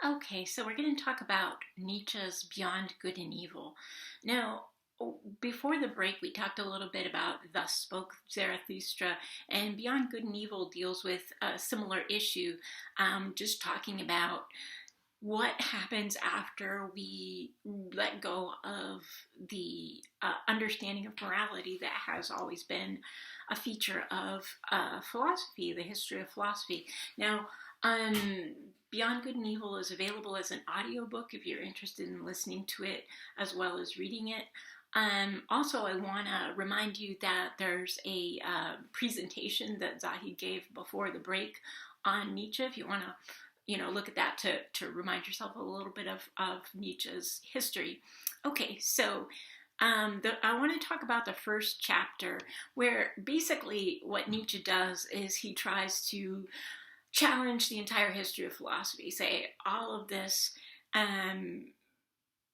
Okay, so we're going to talk about Nietzsche's Beyond Good and Evil. Now, before the break, we talked a little bit about Thus Spoke Zarathustra, and Beyond Good and Evil deals with a similar issue, just talking about what happens after we let go of the understanding of morality that has always been a feature of philosophy, the history of philosophy. Now, um, Beyond Good and Evil is available as an audiobook if you're interested in listening to it as well as reading it. Also, I want to remind you that there's a presentation that Zahid gave before the break on Nietzsche. If you want to look at that to remind yourself a little bit of Nietzsche's history. Okay, so I want to talk about the first chapter, where basically what Nietzsche does is he tries to challenge the entire history of philosophy, say all of this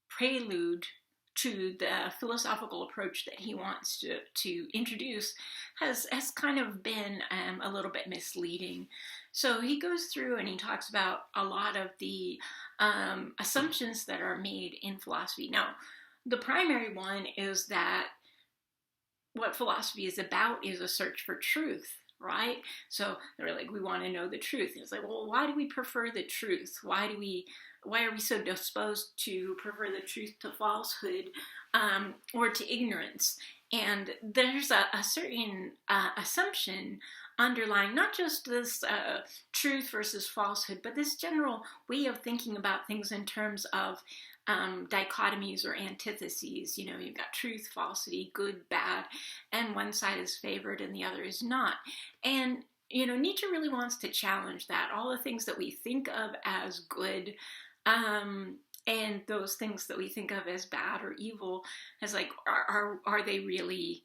prelude to the philosophical approach that he wants to introduce has kind of been a little bit misleading. So he goes through and he talks about a lot of the assumptions that are made in philosophy. Now, the primary one is that what philosophy is about is a search for truth, right? So they're like, we want to know the truth. And it's like, well, why do we prefer the truth? Why are we so disposed to prefer the truth to falsehood, or to ignorance? And there's a certain assumption underlying not just this truth versus falsehood, but this general way of thinking about things in terms of dichotomies or antitheses. You've got truth, falsity, good, bad, and one side is favored and the other is not. And Nietzsche really wants to challenge that. All the things that we think of as good, and those things that we think of as bad or evil, as like, are they really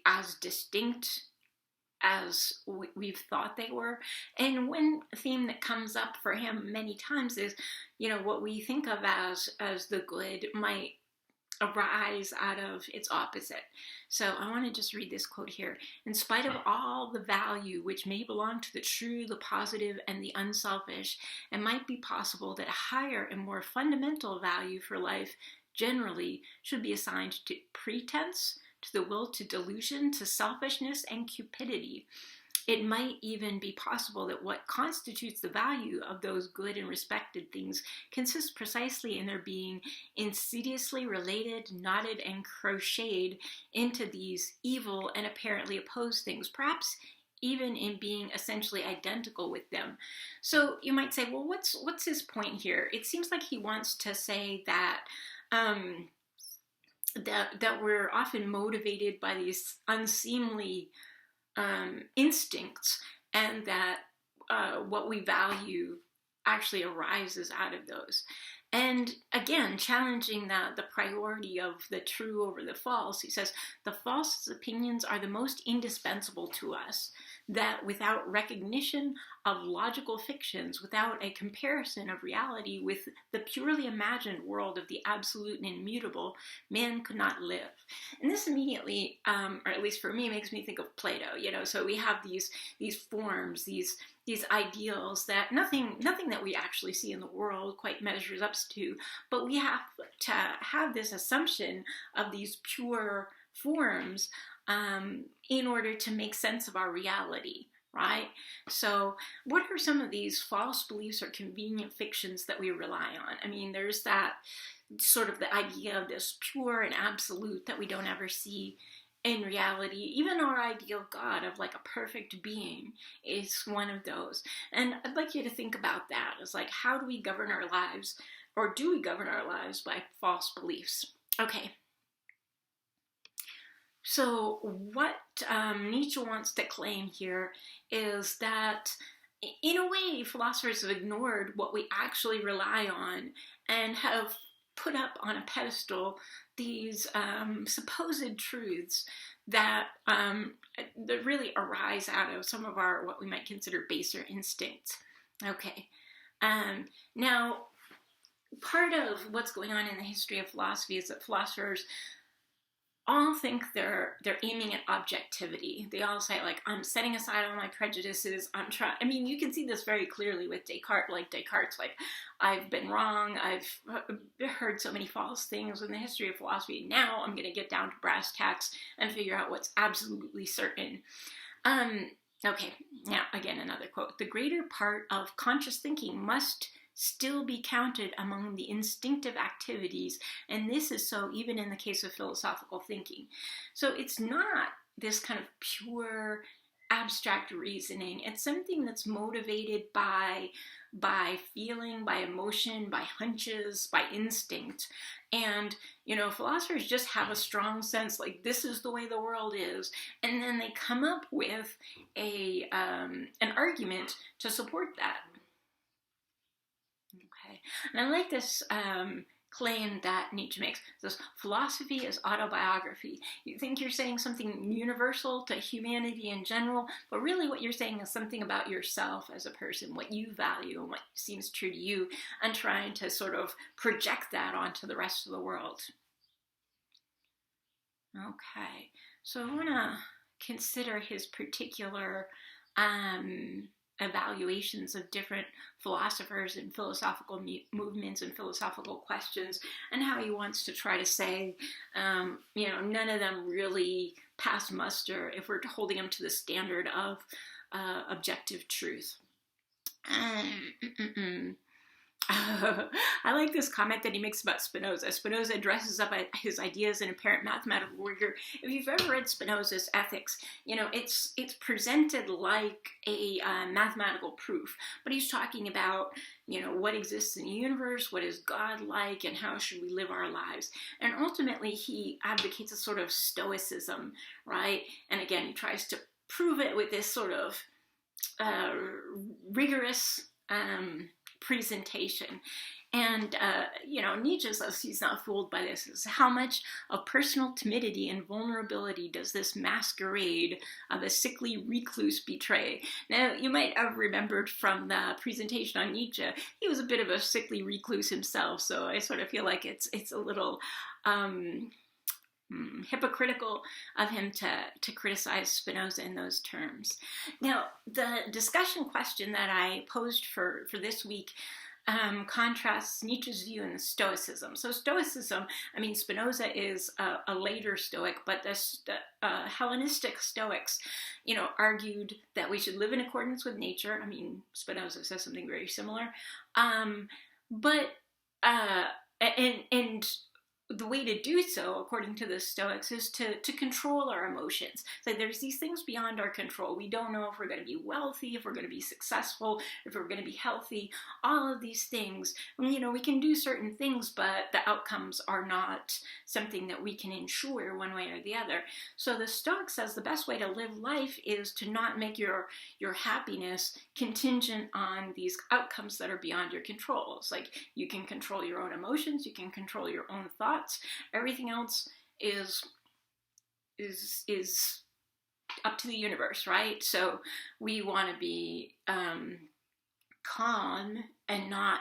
as distinct as we've thought they were? And one theme that comes up for him many times is, what we think of as the good might arise out of its opposite. So I want to just read this quote here. In spite of all the value which may belong to the true, the positive, and the unselfish, it might be possible that a higher and more fundamental value for life generally should be assigned to pretense, to the will to delusion, to selfishness and cupidity. It might even be possible that what constitutes the value of those good and respected things consists precisely in their being insidiously related, knotted, and crocheted into these evil and apparently opposed things, perhaps even in being essentially identical with them. So you might say, well, what's his point here? It seems like he wants to say that that we're often motivated by these unseemly instincts, and that what we value actually arises out of those. And again, challenging the priority of the true over the false, he says, the false opinions are the most indispensable to us, that without recognition of logical fictions, without a comparison of reality with the purely imagined world of the absolute and immutable, man could not live. And this immediately, or at least for me, makes me think of Plato. So we have these forms, these ideals that nothing that we actually see in the world quite measures up to, but we have to have this assumption of these pure forms in order to make sense of our reality, right? So what are some of these false beliefs or convenient fictions that we rely on? I mean, there's that sort of the idea of this pure and absolute that we don't ever see in reality. Even our ideal God of like a perfect being is one of those. And I'd like you to think about that. It's like, how do we govern our lives, or do we govern our lives by false beliefs? Okay. So what Nietzsche wants to claim here is that, in a way, philosophers have ignored what we actually rely on and have put up on a pedestal these supposed truths that really arise out of some of our, what we might consider, baser instincts. Okay. Now, part of what's going on in the history of philosophy is that philosophers all think they're aiming at objectivity. They all say, like, I'm setting aside all my prejudices. I'm trying. I mean, you can see this very clearly with Descartes. Like, Descartes, like, I've been wrong. I've heard so many false things in the history of philosophy. Now I'm going to get down to brass tacks and figure out what's absolutely certain. Okay, now again, another quote. The greater part of conscious thinking must still be counted among the instinctive activities, and this is so even in the case of philosophical thinking. So it's not this kind of pure abstract reasoning. It's something that's motivated by feeling, by emotion, by hunches, by instinct. And, you know, philosophers just have a strong sense, like, this is the way the world is. And then they come up with an argument to support that. Okay. And I like this claim that Nietzsche makes. It says, philosophy is autobiography. You think you're saying something universal to humanity in general, but really what you're saying is something about yourself as a person, what you value and what seems true to you, and trying to sort of project that onto the rest of the world. Okay, so I want to consider his particular evaluations of different philosophers and philosophical movements and philosophical questions, and how he wants to try to say, you know, none of them really pass muster if we're holding them to the standard of objective truth. I like this comment that he makes about Spinoza. Spinoza dresses up his ideas in apparent mathematical rigor. If you've ever read Spinoza's Ethics, you know, it's presented like a mathematical proof, but he's talking about, you know, what exists in the universe, what is God like, and how should we live our lives. And ultimately, he advocates a sort of stoicism, right? And again, he tries to prove it with this sort of rigorous presentation. And, you know, Nietzsche says he's not fooled by this. It's how much of personal timidity and vulnerability does this masquerade of a sickly recluse betray? Now, you might have remembered from the presentation on Nietzsche, he was a bit of a sickly recluse himself, so I sort of feel like it's a little hypocritical of him to criticize Spinoza in those terms. Now, the discussion question that I posed for this week contrasts Nietzsche's view and Stoicism. So Stoicism, I mean, Spinoza is a later Stoic, but the Hellenistic Stoics, you know, argued that we should live in accordance with nature. I mean, Spinoza says something very similar. But the way to do so, according to the Stoics, is to control our emotions. So there's these things beyond our control. We don't know if we're going to be wealthy, if we're going to be successful, if we're going to be healthy, all of these things. You know, we can do certain things, but the outcomes are not something that we can ensure one way or the other. So the Stoic says the best way to live life is to not make your happiness contingent on these outcomes that are beyond your control. It's like you can control your own emotions, you can control your own thoughts. Everything else is up to the universe, right? So we want to be calm and not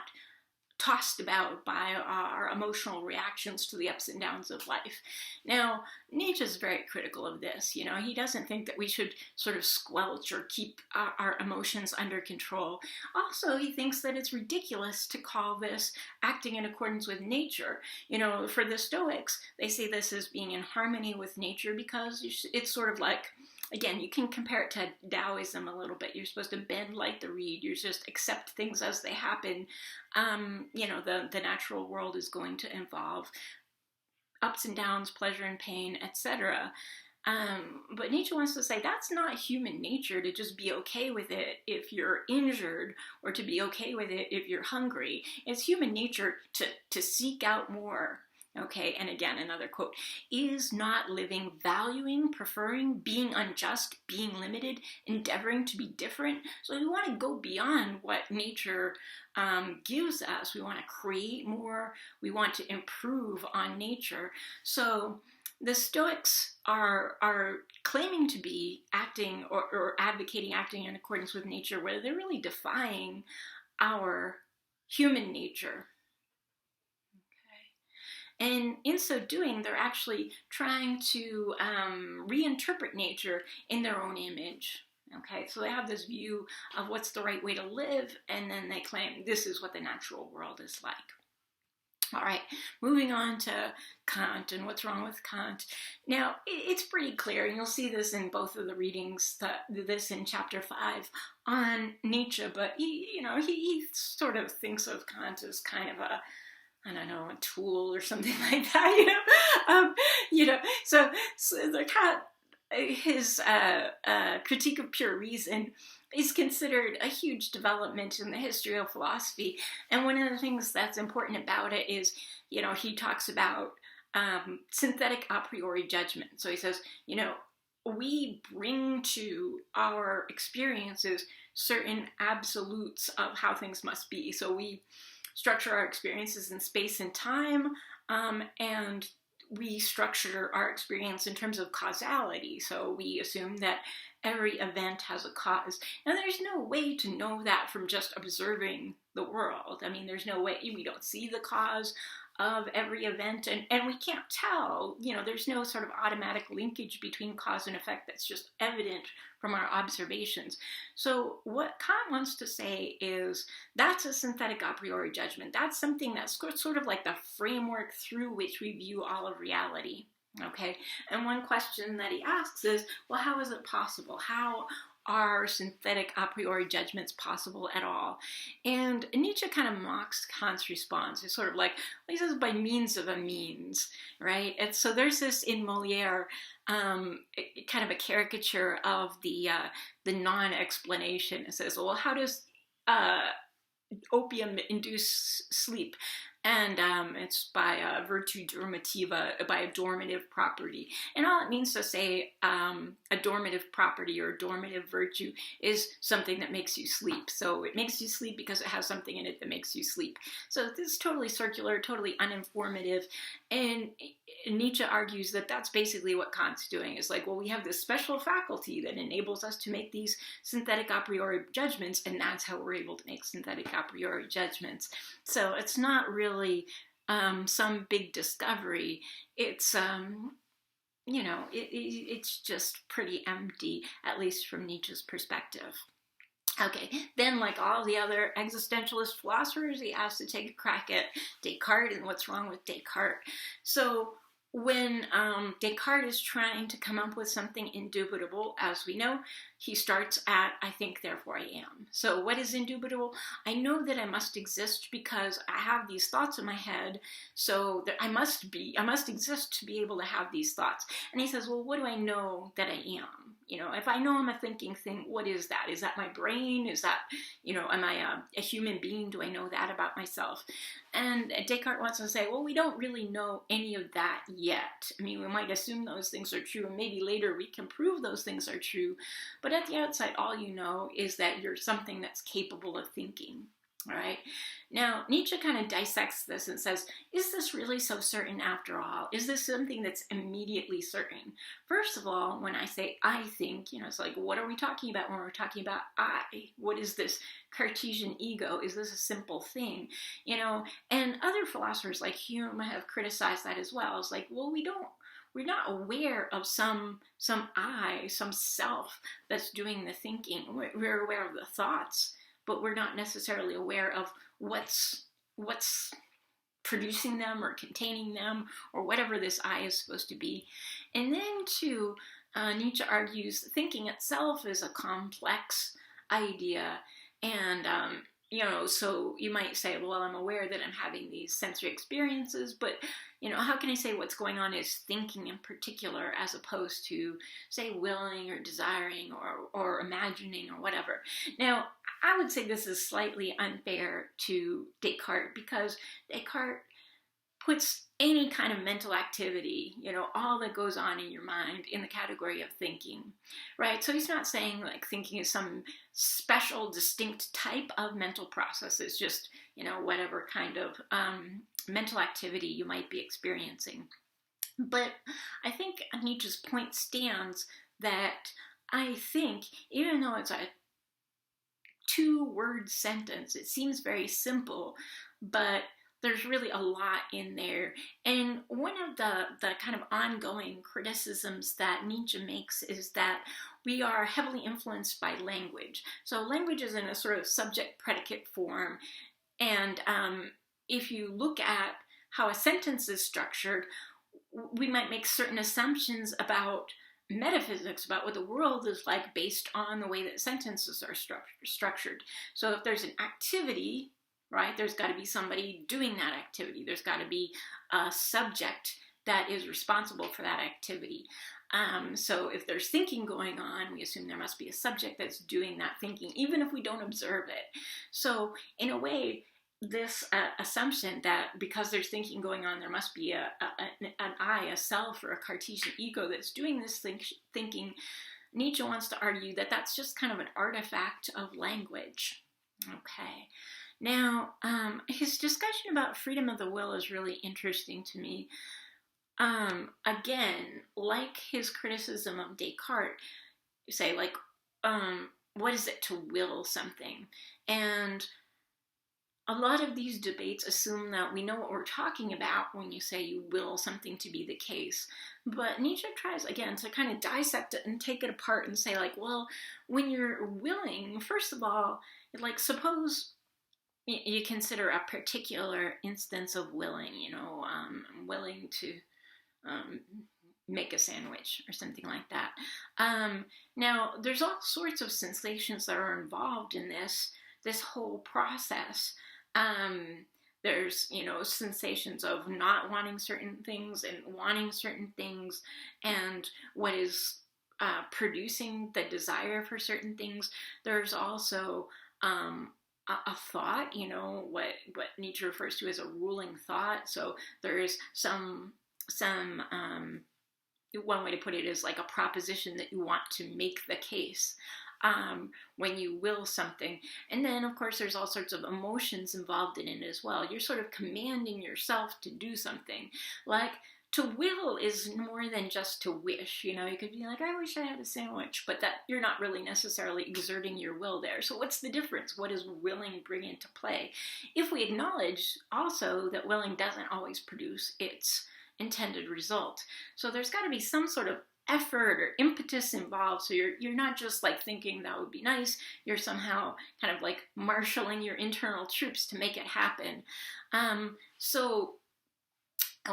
tossed about by our emotional reactions to the ups and downs of life. Now, Nietzsche is very critical of this. You know, he doesn't think that we should sort of squelch or keep our emotions under control. Also, he thinks that it's ridiculous to call this acting in accordance with nature. You know, for the Stoics, they say this as being in harmony with nature because it's sort of like, again, you can compare it to Taoism a little bit. You're supposed to bend like the reed. You just accept things as they happen. You know, the natural world is going to involve ups and downs, pleasure and pain, etc. But Nietzsche wants to say that's not human nature to just be okay with it if you're injured or to be okay with it if you're hungry. It's human nature to seek out more. Okay, and again, another quote, is not living, valuing, preferring, being unjust, being limited, endeavoring to be different. So we want to go beyond what nature gives us. We want to create more. We want to improve on nature. So the Stoics are claiming to be acting or advocating acting in accordance with nature, where they're really defying our human nature. And in so doing, they're actually trying to reinterpret nature in their own image. Okay, so they have this view of what's the right way to live, and then they claim this is what the natural world is like. All right, moving on to Kant and what's wrong with Kant. Now, it's pretty clear, and you'll see this in both of the readings, this in chapter 5 on Nietzsche, but he sort of thinks of Kant as kind of a tool or something like that, so the Kant, his critique of pure reason is considered a huge development in the history of philosophy. And one of the things that's important about it is, he talks about synthetic a priori judgment. So he says, we bring to our experiences certain absolutes of how things must be. So we structure our experiences in space and time, and we structure our experience in terms of causality. So we assume that every event has a cause. And there's no way to know that from just observing the world. I mean, there's no way, we don't see the cause of every event, and we can't tell, there's no sort of automatic linkage between cause and effect that's just evident from our observations. So what Kant wants to say is that's a synthetic a priori judgment. That's something that's sort of like the framework through which we view all of reality. Okay, and one question that he asks is, well, how is it possible? How are synthetic a priori judgments possible at all? And Nietzsche kind of mocks Kant's response. It's sort of like, well, he says, by means of a means, right? And so there's this in Molière, kind of a caricature of the non-explanation. It says, well, how does opium induce sleep? And it's by virtu dormitiva, by a dormitive property. And all it means to say a dormitive property or a dormitive virtue is something that makes you sleep. So it makes you sleep because it has something in it that makes you sleep. So this is totally circular, totally uninformative. And Nietzsche argues that that's basically what Kant's doing. It's like, well, we have this special faculty that enables us to make these synthetic a priori judgments, and that's how we're able to make synthetic a priori judgments. So it's not really some big discovery. It's it's just pretty empty, at least from Nietzsche's perspective. Okay, then like all the other existentialist philosophers, he has to take a crack at Descartes and what's wrong with Descartes. So when Descartes is trying to come up with something indubitable, as we know, he starts at, I think, therefore I am. So what is indubitable? I know that I must exist because I have these thoughts in my head, so that I must exist to be able to have these thoughts. And he says, well, what do I know that I am? If I know I'm a thinking thing, what is that? Is that my brain? Is that, am I a human being? Do I know that about myself? And Descartes wants to say, well, we don't really know any of that yet. I mean, we might assume those things are true, and maybe later we can prove those things are true. But at the outside, all you know is that you're something that's capable of thinking. All right. Now, Nietzsche kind of dissects this and says, is this really so certain after all? Is this something that's immediately certain? First of all, when I say I think, it's like, what are we talking about when we're talking about I? What is this Cartesian ego? Is this a simple thing? And other philosophers like Hume have criticized that as well. It's like, well, we're not aware of some I, some self that's doing the thinking. We're aware of the thoughts, but we're not necessarily aware of what's producing them or containing them or whatever this I is supposed to be. And then too, Nietzsche argues thinking itself is a complex idea. And, so you might say, well, I'm aware that I'm having these sensory experiences, but, how can I say what's going on is thinking in particular as opposed to, say, willing or desiring or imagining or whatever. Now, I would say this is slightly unfair to Descartes because Descartes puts any kind of mental activity, all that goes on in your mind in the category of thinking, right? So he's not saying like thinking is some special, distinct type of mental process. It's just, whatever kind of mental activity you might be experiencing. But I think Nietzsche's point stands that I think, even though it's a 2-word sentence, it seems very simple, but there's really a lot in there. And one of the kind of ongoing criticisms that Nietzsche makes is that we are heavily influenced by language. So language is in a sort of subject-predicate form. And if you look at how a sentence is structured, we might make certain assumptions about metaphysics, about what the world is like, based on the way that sentences are structured. So if there's an activity, right, there's got to be somebody doing that activity. There's got to be a subject that is responsible for that activity. So if there's thinking going on, we assume there must be a subject that's doing that thinking, even if we don't observe it. So in a way, this assumption that because there's thinking going on, there must be an I, a self, or a Cartesian ego that's doing this thinking, Nietzsche wants to argue that that's just kind of an artifact of language. Okay. Now, his discussion about freedom of the will is really interesting to me. Again, like his criticism of Descartes, you say, like, what is it to will something? And a lot of these debates assume that we know what we're talking about when you say you will something to be the case. But Nietzsche tries, again, to kind of dissect it and take it apart and say, like, well, when you're willing, first of all, like, suppose you consider a particular instance of willing, I'm willing to make a sandwich or something like that. Now, there's all sorts of sensations that are involved in this whole process. There's, sensations of not wanting certain things and wanting certain things, and what is producing the desire for certain things. There's also a thought, what Nietzsche refers to as a ruling thought. So there is some one way to put it is like a proposition that you want to make the case when you will something. And then, of course, there's all sorts of emotions involved in it as well. You're sort of commanding yourself to do something. Like, to will is more than just to wish. You could be like, I wish I had a sandwich, but that you're not really necessarily exerting your will there. So what's the difference? What does willing bring into play? If we acknowledge also that willing doesn't always produce its intended result. So there's got to be some sort of effort or impetus involved. So you're not just like thinking that would be nice. You're somehow kind of like marshaling your internal troops to make it happen. So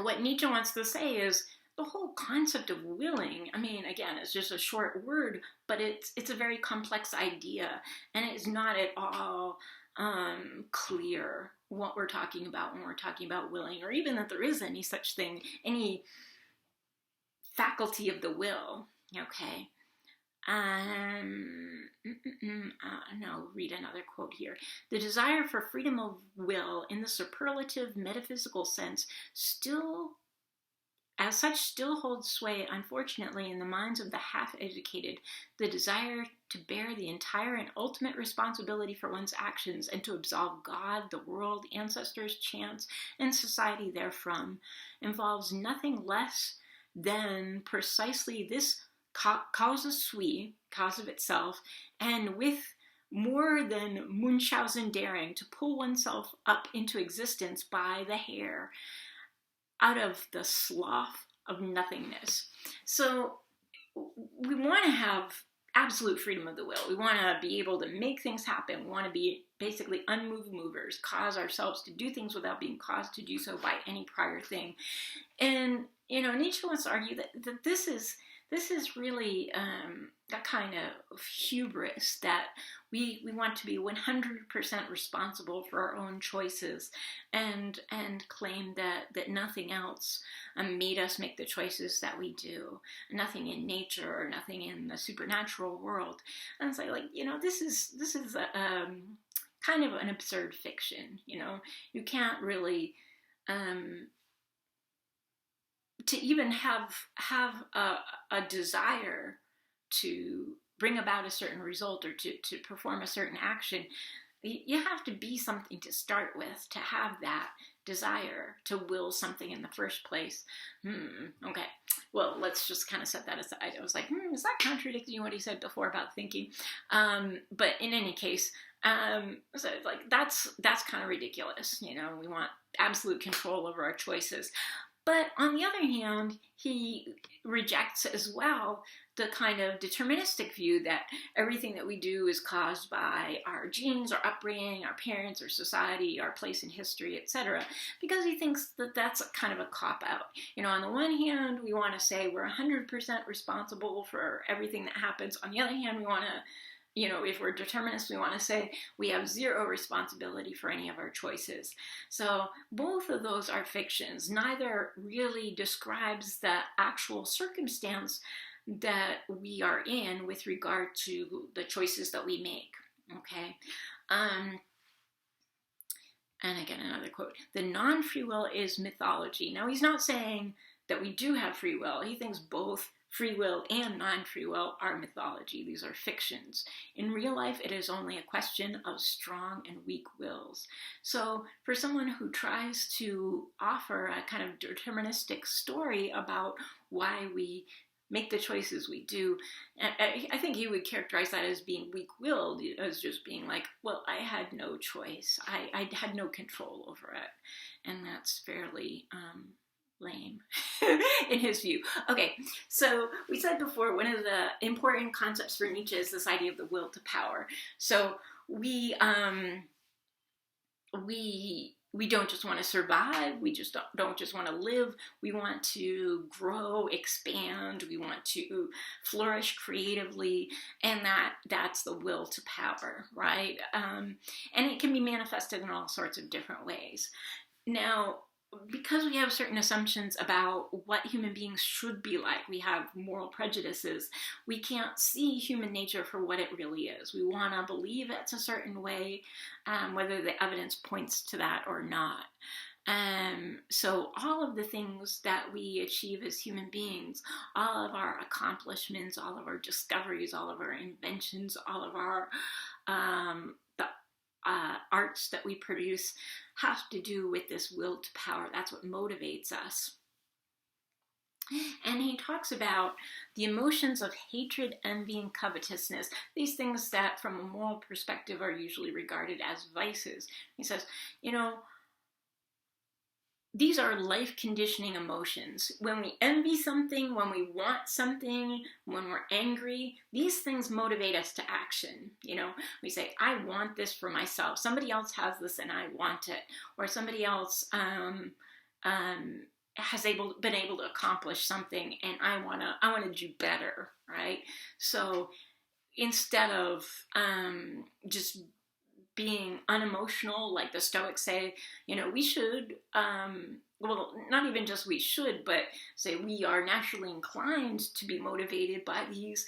what Nietzsche wants to say is the whole concept of willing, I mean, again, it's just a short word, but it's a very complex idea, and it is not at all clear what we're talking about when we're talking about willing, or even that there is any such thing, any faculty of the will. Okay. No, read another quote here. The desire for freedom of will in the superlative metaphysical sense still holds sway, unfortunately, in the minds of the half-educated. The desire to bear the entire and ultimate responsibility for one's actions and to absolve God, the world, ancestors, chance, and society therefrom involves nothing less than precisely this causa sui, cause of itself, and with more than Munchausen daring to pull oneself up into existence by the hair out of the slough of nothingness. So we want to have absolute freedom of the will. We want to be able to make things happen. We want to be basically unmoved movers, cause ourselves to do things without being caused to do so by any prior thing. And, Nietzsche wants to argue that this is really a kind of hubris, that we want to be 100% responsible for our own choices and claim that nothing else made us make the choices that we do. Nothing in nature or nothing in the supernatural world. And it's like this is a kind of an absurd fiction. You can't really to even have a desire to bring about a certain result or to perform a certain action you have to be something to start with to have that desire to will something in the first place. Okay. Well, let's just kind of set that aside. I was like, is that contradicting what he said before about thinking? But in any case, so like that's kind of ridiculous. You know, we want absolute control over our choices. But on the other hand, he rejects as well the kind of deterministic view that everything that we do is caused by our genes, our upbringing, our parents, our society, our place in history, etc. Because he thinks that that's kind of a cop-out. You know, on the one hand, we want to say we're 100% responsible for everything that happens. On the other hand, we want to, you know, if we're determinists, we want to say we have zero responsibility for any of our choices. So both of those are fictions. Neither really describes the actual circumstance that we are in with regard to the choices that we make. Okay. And again, another quote: the non-free will is mythology. Now, he's not saying that we do have free will. He thinks both free will and non-free will are mythology. These are fictions. In real life, it is only a question of strong and weak wills. So for someone who tries to offer a kind of deterministic story about why we make the choices we do, I think he would characterize that as being weak-willed, as just being like, well, I had no choice. I had no control over it. And that's fairly lame in his view. Okay, so we said before, one of the important concepts for Nietzsche is this idea of the will to power. So we don't just want to survive, we just don't just want to live, we want to grow, expand, we want to flourish creatively, and that's the will to power, right? And it can be manifested in all sorts of different ways. Now, because we have certain assumptions about what human beings should be like, we have moral prejudices, we can't see human nature for what it really is. We want to believe it's a certain way, whether the evidence points to that or not. So all of the things that we achieve as human beings, all of our accomplishments, all of our discoveries, all of our inventions, all of our arts that we produce have to do with this will to power. That's what motivates us. And he talks about the emotions of hatred, envy, and covetousness, these things that from a moral perspective are usually regarded as vices. He says, you know, these are life conditioning emotions. When we envy something, when we want something, when we're angry, these things motivate us to action. You know, we say, I want this for myself. Somebody else has this and I want it. Or somebody else has been able to accomplish something and I want to do better, right? So instead of just being unemotional, like the Stoics say, you know, we should, well, not even just we should, but say we are naturally inclined to be motivated by these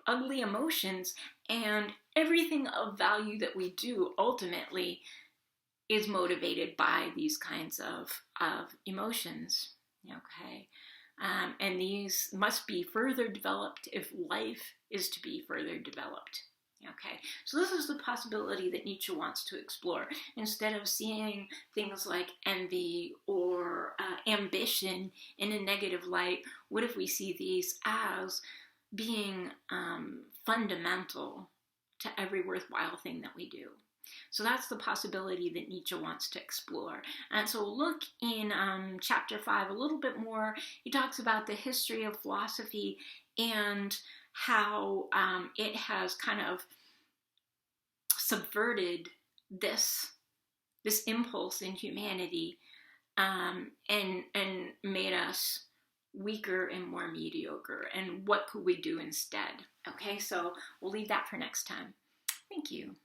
ugly emotions, and everything of value that we do ultimately is motivated by these kinds of emotions, okay? And these must be further developed if life is to be further developed. Okay, so this is the possibility that Nietzsche wants to explore. Instead of seeing things like envy or ambition in a negative light, what if we see these as being fundamental to every worthwhile thing that we do? So that's the possibility that Nietzsche wants to explore. And so look in chapter 5 a little bit more. He talks about the history of philosophy and how it has kind of subverted this impulse in humanity and made us weaker and more mediocre. And what could we do instead? Okay, so we'll leave that for next time. Thank you.